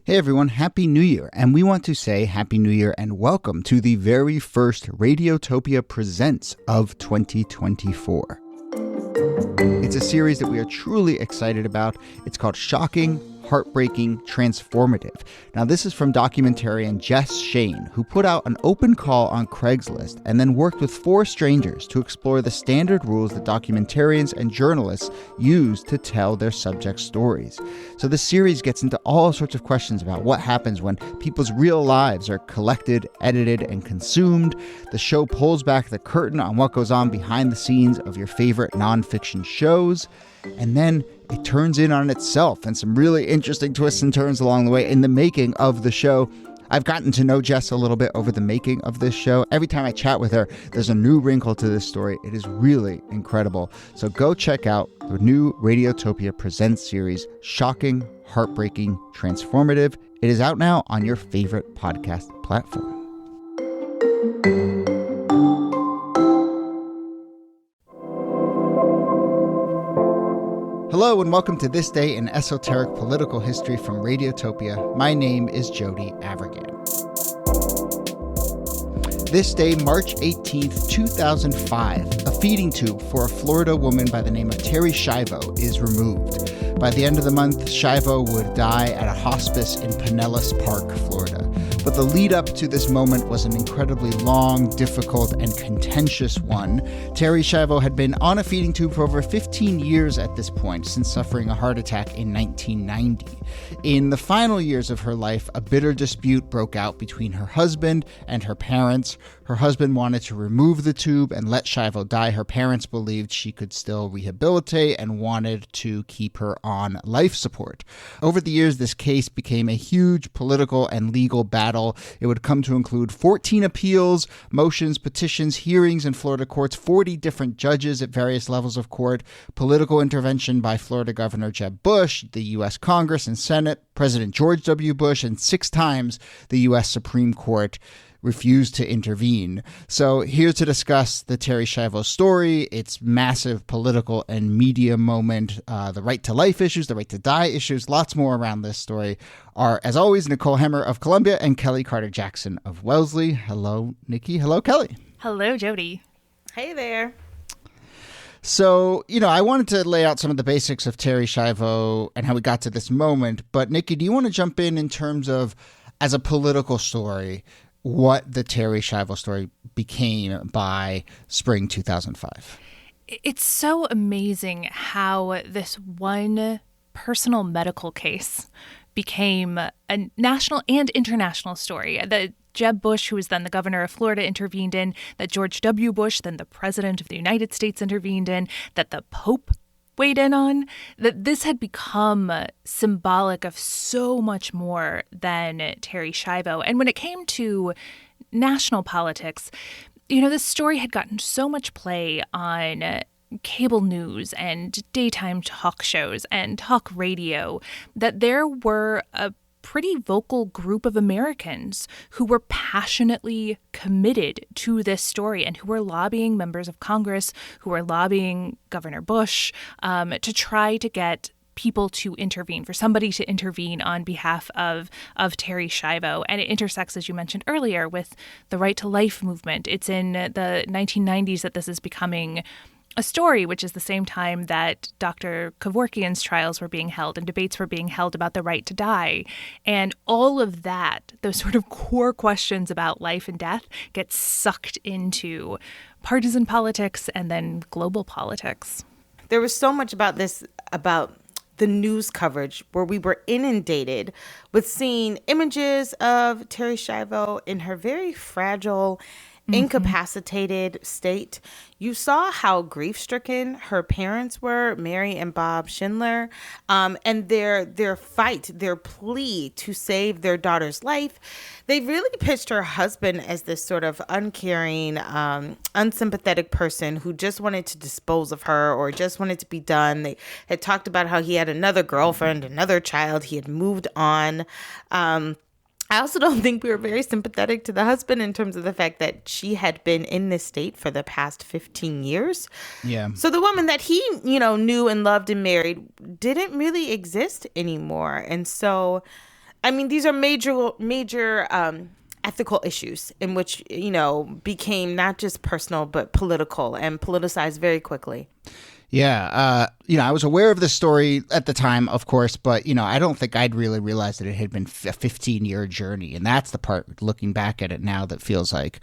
Hey everyone, Happy New Year, and we want to say Happy New Year and welcome to the very first Radiotopia Presents of 2024. It's a series that we are truly excited about. It's called Shocking, Heartbreaking, Transformative. Now, this is from documentarian Jess Shane, who put out an open call on Craigslist and then worked with 4 strangers to explore the standard rules that documentarians and journalists use to tell their subject stories. So the series gets into all sorts of questions about what happens when people's real lives are collected, edited, and consumed. The show pulls back the curtain on what goes on behind the scenes of your favorite nonfiction shows. And then it turns in on itself and some really interesting twists and turns along the way in the making of the show. I've gotten to know Jess a little bit over the making of this show. Every time I chat with her, there's a new wrinkle to this story. It is really incredible. So go check out the new Radiotopia Presents series, Shocking, Heartbreaking, Transformative. It is out now on your favorite podcast platform. Hello and welcome to This Day in Esoteric Political History from Radiotopia. My name is Jody Avirgan. This day, March 18th, 2005, a feeding tube for a Florida woman by the name of Terri Schiavo is removed. By the end of the month, Schiavo would die at a hospice in Pinellas Park, Florida. But the lead up to this moment was an incredibly long, difficult, and contentious one. Terri Schiavo had been on a feeding tube for over 15 years at this point, since suffering a heart attack in 1990. In the final years of her life, a bitter dispute broke out between her husband and her parents. Her husband wanted to remove the tube and let Schiavo die. Her parents believed she could still rehabilitate and wanted to keep her on life support. Over the years, this case became a huge political and legal battle. It would come to include 14 appeals, motions, petitions, hearings in Florida courts, 40 different judges at various levels of court, political intervention by Florida Governor Jeb Bush, the U.S. Congress and Senate, President George W. Bush, and 6 times the U.S. Supreme Court refused to intervene. So here to discuss the Terri Schiavo story, its massive political and media moment, the right to life issues, the right to die issues, lots more around this story are, as always, Nicole Hemmer of Columbia and Kellie Carter-Jackson of Wellesley. Hello, Niki. Hello, Kellie. Hello, Jody. Hey there. So, I wanted to lay out some of the basics of Terri Schiavo and how we got to this moment. But Niki, do you want to jump in terms of, as a political story, what the Terri Schiavo story became by spring 2005? It's so amazing how this one personal medical case became a national and international story. That Jeb Bush, who was then the governor of Florida, intervened in, that George W. Bush, then the president of the United States, intervened in, that the Pope weighed in on, that this had become symbolic of so much more than Terri Schiavo. And when it came to national politics, this story had gotten so much play on cable news and daytime talk shows and talk radio that there were a pretty vocal group of Americans who were passionately committed to this story and who were lobbying members of Congress, who were lobbying Governor Bush to try to get people to intervene, for somebody to intervene on behalf of Terri Schiavo. And it intersects, as you mentioned earlier, with the right to life movement. It's in the 1990s that this is becoming a story, which is the same time that Dr. Kevorkian's trials were being held and debates were being held about the right to die. And all of that, those sort of core questions about life and death, get sucked into partisan politics and then global politics. There was so much about this, about the news coverage, where we were inundated with seeing images of Terri Schiavo in her very fragile, incapacitated state. You saw how grief-stricken her parents were, Mary and Bob Schindler, and their fight, their plea to save their daughter's life. They really pitched her husband as this sort of uncaring, unsympathetic person who just wanted to dispose of her or just wanted to be done. They had talked about how he had another girlfriend, another child. He had moved on. I also don't think we were very sympathetic to the husband in terms of the fact that she had been in this state for the past 15 years. Yeah. So the woman that he, knew and loved and married didn't really exist anymore. And so I mean, these are major ethical issues in which, became not just personal, but political and politicized very quickly. Yeah. I was aware of this story at the time, of course, but, I don't think I'd really realized that it had been a 15-year journey. And that's the part, looking back at it now, that feels like,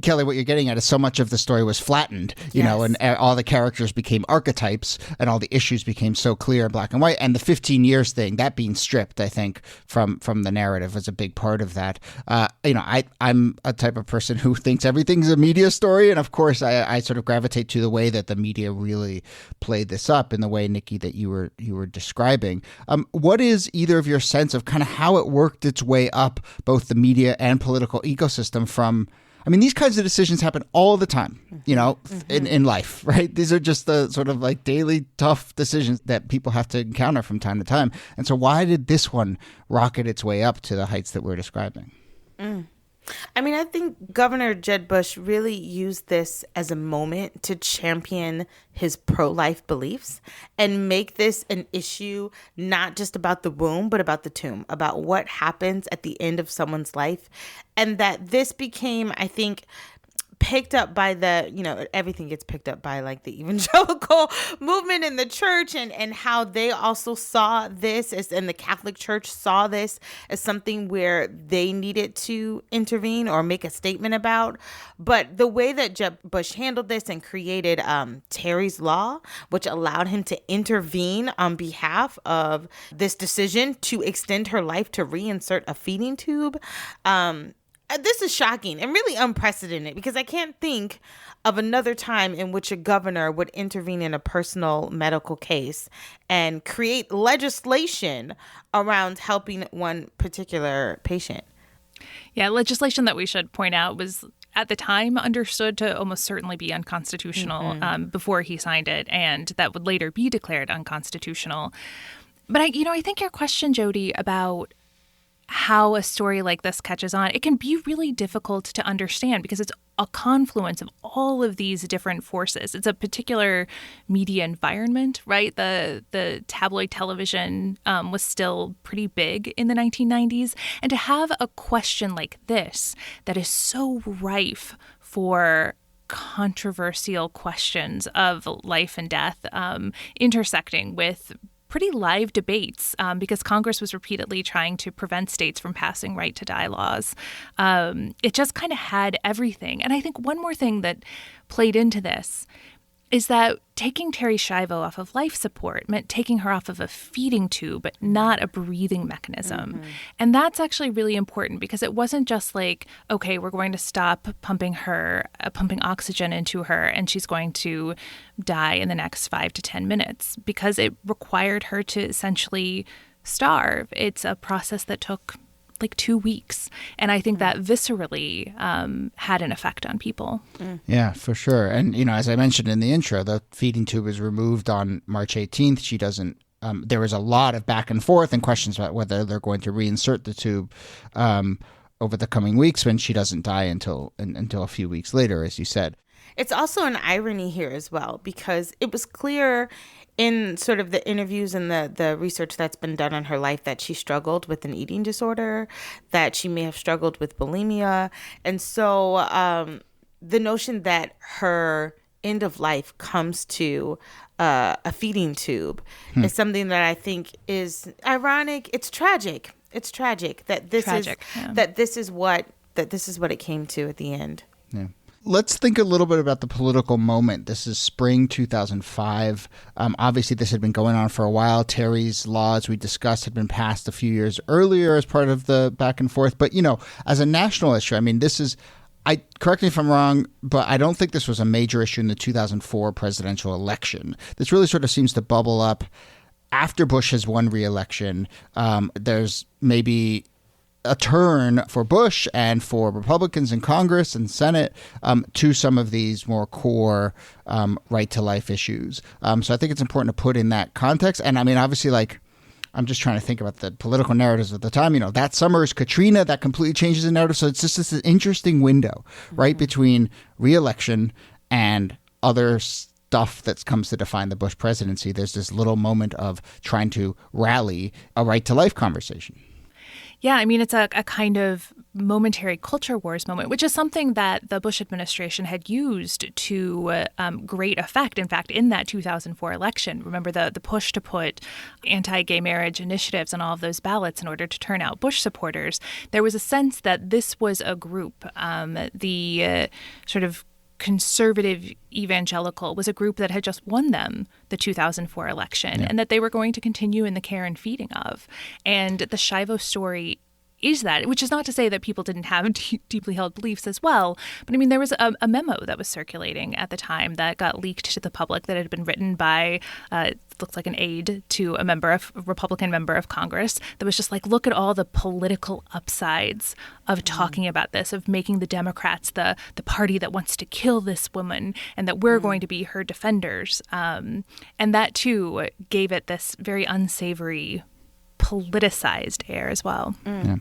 Kellie, what you're getting at is so much of the story was flattened, and all the characters became archetypes and all the issues became so clear in black and white. And the 15 years thing, that being stripped, I think, from the narrative was a big part of that. I'm a type of person who thinks everything's a media story. And of course, I sort of gravitate to the way that the media really played this up in the way, Niki, that you were describing. What is either of your sense of kind of how it worked its way up, both the media and political ecosystem from... I mean, these kinds of decisions happen all the time, in life, right? These are just the sort of like daily tough decisions that people have to encounter from time to time. And so why did this one rocket its way up to the heights that we're describing? I mean, I think Governor Jeb Bush really used this as a moment to champion his pro-life beliefs and make this an issue not just about the womb, but about the tomb, about what happens at the end of someone's life. And that this became, I think, picked up by everything gets picked up by like the evangelical movement in the church and how they also saw this and the Catholic Church saw this as something where they needed to intervene or make a statement about. But the way that Jeb Bush handled this and created Terri's Law, which allowed him to intervene on behalf of this decision to extend her life to reinsert a feeding tube, this is shocking and really unprecedented, because I can't think of another time in which a governor would intervene in a personal medical case and create legislation around helping one particular patient. Yeah, legislation that we should point out was at the time understood to almost certainly be unconstitutional before he signed it, and that would later be declared unconstitutional. But I think your question, Jody, about how a story like this catches on, it can be really difficult to understand because it's a confluence of all of these different forces. It's a particular media environment, right? The tabloid television was still pretty big in the 1990s. And to have a question like this that is so rife for controversial questions of life and death, intersecting with pretty live debates because Congress was repeatedly trying to prevent states from passing right to die laws. It just kind of had everything. And I think one more thing that played into this is that taking Terri Schiavo off of life support meant taking her off of a feeding tube, not a breathing mechanism. And that's actually really important because it wasn't just like, okay, we're going to stop pumping oxygen into her and she's going to die in the next 5 to 10 minutes, because it required her to essentially starve. It's a process that took like 2 weeks. And I think that viscerally had an effect on people. Yeah, for sure. And, as I mentioned in the intro, the feeding tube was removed on March 18th. She doesn't, there was a lot of back and forth and questions about whether they're going to reinsert the tube over the coming weeks, when she doesn't die until a few weeks later, as you said. It's also an irony here as well, because it was clear in sort of the interviews and the research that's been done on her life that she struggled with an eating disorder, that she may have struggled with bulimia. And so the notion that her end of life comes to a feeding tube is something that I think is ironic. It's tragic. It's tragic that this is what it came to at the end. Yeah. Let's think a little bit about the political moment. This is spring 2005. Obviously, this had been going on for a while. Terri's Law, as we discussed, had been passed a few years earlier as part of the back and forth. But, as a national issue, I mean, correct me if I'm wrong, but I don't think this was a major issue in the 2004 presidential election. This really sort of seems to bubble up after Bush has won re-election. There's maybe a turn for Bush and for Republicans in Congress and Senate to some of these more core right to life issues. So I think it's important to put in that context. And I mean, obviously, like, I'm just trying to think about the political narratives at the time. That summer is Katrina. That completely changes the narrative. So it's just this interesting window, right, between re-election and other stuff that comes to define the Bush presidency, there's this little moment of trying to rally a right-to-life conversation. Yeah, I mean, it's a kind of momentary culture wars moment, which is something that the Bush administration had used to great effect. In fact, in that 2004 election, remember the push to put anti-gay marriage initiatives on all of those ballots in order to turn out Bush supporters. There was a sense that this was a group, the sort of conservative evangelical was a group that had just won them the 2004 election, and that they were going to continue in the care and feeding of. And the Schiavo story is that, which is not to say that people didn't have deeply held beliefs as well. But I mean, there was a memo that was circulating at the time that got leaked to the public that had been written by, it looks like an aide to a Republican member of Congress, that was just like, look at all the political upsides of talking about this, of making the Democrats the party that wants to kill this woman, and that we're going to be her defenders. And that, too, gave it this very unsavory politicized air as well. Yeah.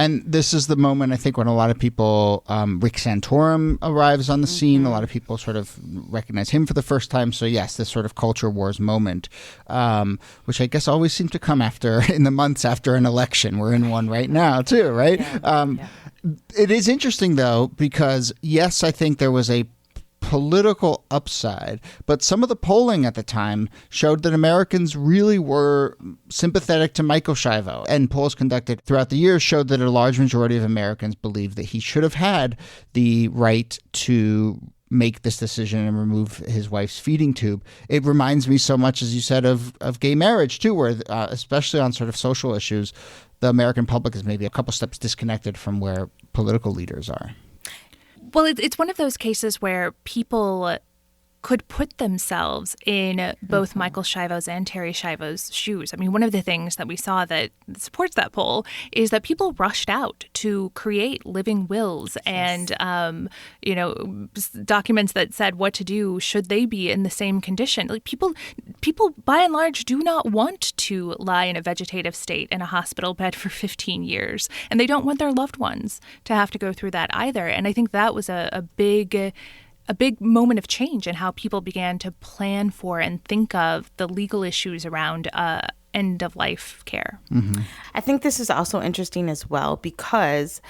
And this is the moment, I think, when a lot of people, Rick Santorum arrives on the scene. A lot of people sort of recognize him for the first time. So, yes, this sort of culture wars moment, which I guess always seems to come in the months after an election. We're in one right now, too, right? It is interesting, though, because, yes, I think there was a political upside, but some of the polling at the time showed that Americans really were sympathetic to Michael Schiavo, and polls conducted throughout the years showed that a large majority of Americans believed that he should have had the right to make this decision and remove his wife's feeding tube. It reminds me so much, as you said, of gay marriage too, where especially on sort of social issues, the American public is maybe a couple steps disconnected from where political leaders are. Well, it's one of those cases where people could put themselves in both Michael Schiavo's and Terri Schiavo's shoes. I mean, one of the things that we saw that supports that poll is that people rushed out to create living wills and, documents that said what to do should they be in the same condition. Like people, by and large, do not want to lie in a vegetative state in a hospital bed for 15 years, and they don't want their loved ones to have to go through that either. And I think that was a big moment of change in how people began to plan for and think of the legal issues around end-of-life care. Mm-hmm. I think this is also interesting as well because,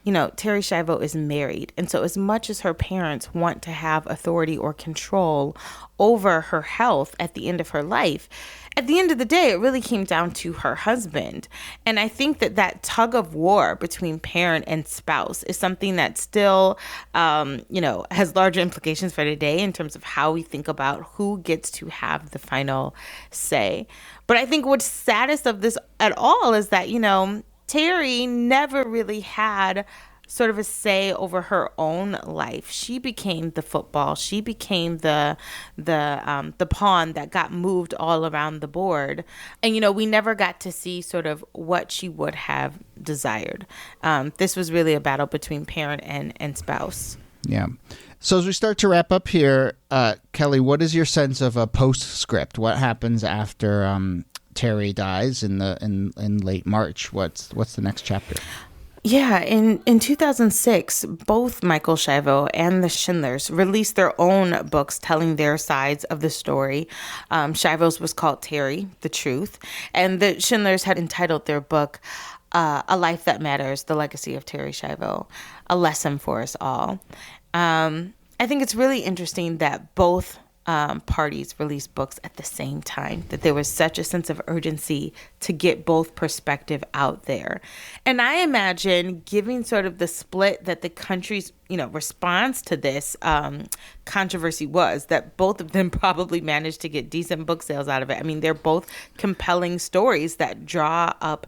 Terri Schiavo is married. And so as much as her parents want to have authority or control over her health at the end of her life, at the end of the day, it really came down to her husband. And I think that tug of war between parent and spouse is something that still, has larger implications for today in terms of how we think about who gets to have the final say. But I think what's saddest of this at all is that, Terri never really had sort of a say over her own life. She became the football. She became the pawn that got moved all around the board. And, we never got to see sort of what she would have desired. This was really a battle between parent and spouse. Yeah. So as we start to wrap up here, Kellie, what is your sense of a postscript? What happens after Terri dies in late March? What's the next chapter? Yeah, in 2006, both Michael Schiavo and the Schindlers released their own books telling their sides of the story. Schiavo's was called Terri, The Truth, and the Schindlers had entitled their book A Life That Matters, The Legacy of Terri Schiavo, a lesson for us all. I think it's really interesting that both parties released books at the same time, that there was such a sense of urgency to get both perspective out there. And I imagine, given sort of the split that the country's, response to this controversy was, that both of them probably managed to get decent book sales out of it. I mean, they're both compelling stories that draw up,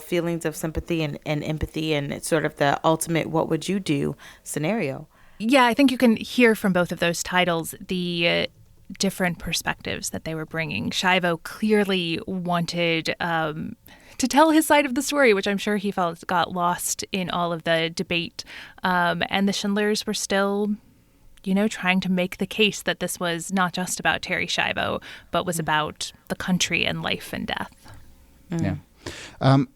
feelings of sympathy and empathy, and it's sort of the ultimate what would you do scenario. Yeah, I think you can hear from both of those titles the different perspectives that they were bringing. Schiavo clearly wanted to tell his side of the story, which I'm sure he felt got lost in all of the debate. And the Schindlers were still, trying to make the case that this was not just about Terri Schiavo, but was about the country and life and death. Yeah.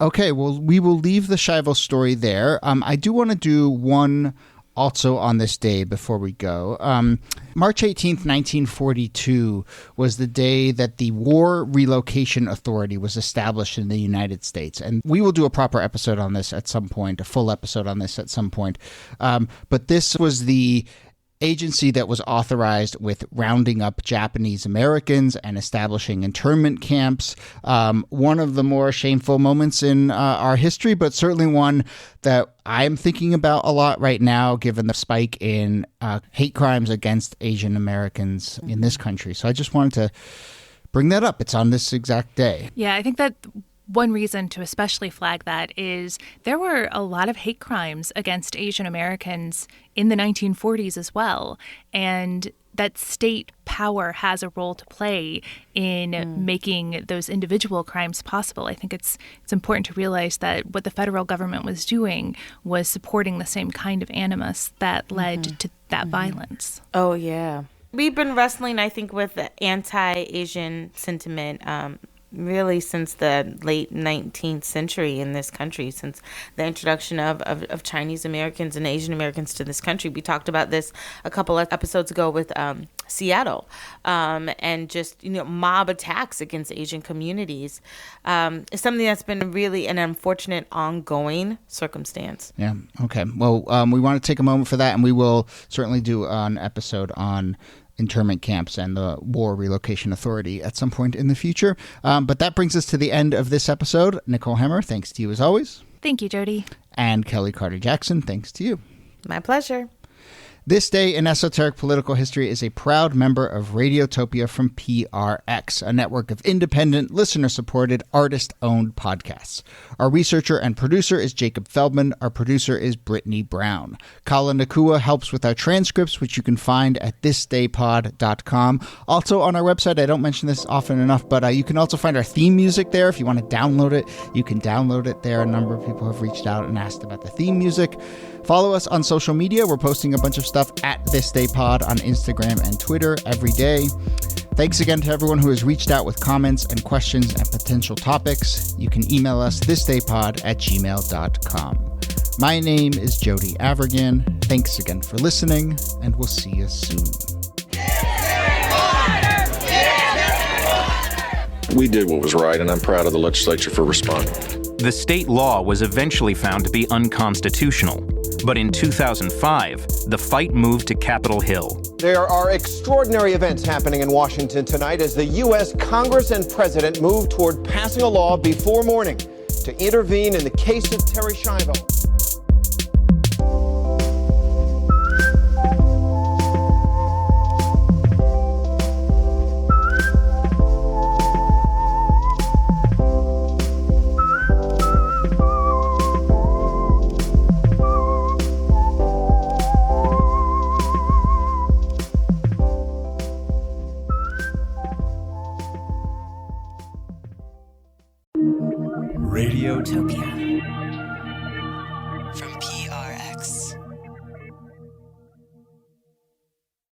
Okay, well, we will leave the Schiavo story there. I do want to do one also on this day before we go. March 18th, 1942 was the day that the War Relocation Authority was established in the United States. And we will do a proper episode on this at some point, a full episode on this at some point. But this was the agency that was authorized with rounding up Japanese Americans and establishing internment camps. One of the more shameful moments in our history, but certainly one that I'm thinking about a lot right now, given the spike in hate crimes against Asian Americans in this country. So I just wanted to bring that up. It's on this exact day. Yeah, I think that one reason to especially flag that is there were a lot of hate crimes against Asian Americans in the 1940s as well. And that state power has a role to play in making those individual crimes possible. I think it's important to realize that what the federal government was doing was supporting the same kind of animus that led to that violence. Oh, yeah. We've been wrestling, I think, with the anti-Asian sentiment really since the late 19th century in this country, since the introduction of Chinese Americans and Asian Americans to this country. We talked about this a couple of episodes ago with Seattle and just, mob attacks against Asian communities. It's something that's been really an unfortunate ongoing circumstance. Yeah. Okay. Well, we want to take a moment for that, and we will certainly do an episode on internment camps and the War Relocation Authority at some point in the future. But that brings us to the end of this episode. Nicole Hemmer, thanks to you as always. Thank you, Jody. And Kellie Carter-Jackson, thanks to you. My pleasure. This Day in Esoteric Political History is a proud member of Radiotopia from PRX, a network of independent, listener-supported, artist-owned podcasts. Our researcher and producer is Jacob Feldman. Our producer is Brittany Brown. Kala Nakua helps with our transcripts, which you can find at thisdaypod.com. Also on our website, I don't mention this often enough, but you can also find our theme music there. If you want to download it, you can download it there. A number of people have reached out and asked about the theme music. Follow us on social media. We're posting a bunch of stuff at This Day Pod on Instagram and Twitter every day. Thanks again to everyone who has reached out with comments and questions and potential topics. You can email us thisdaypod@gmail.com. My name is Jody Avergan. Thanks again for listening, and we'll see you soon. We did what was right, and I'm proud of the legislature for responding. The state law was eventually found to be unconstitutional. But in 2005, the fight moved to Capitol Hill. There are extraordinary events happening in Washington tonight as the U.S. Congress and President move toward passing a law before morning to intervene in the case of Terri Schiavo. Radiotopia.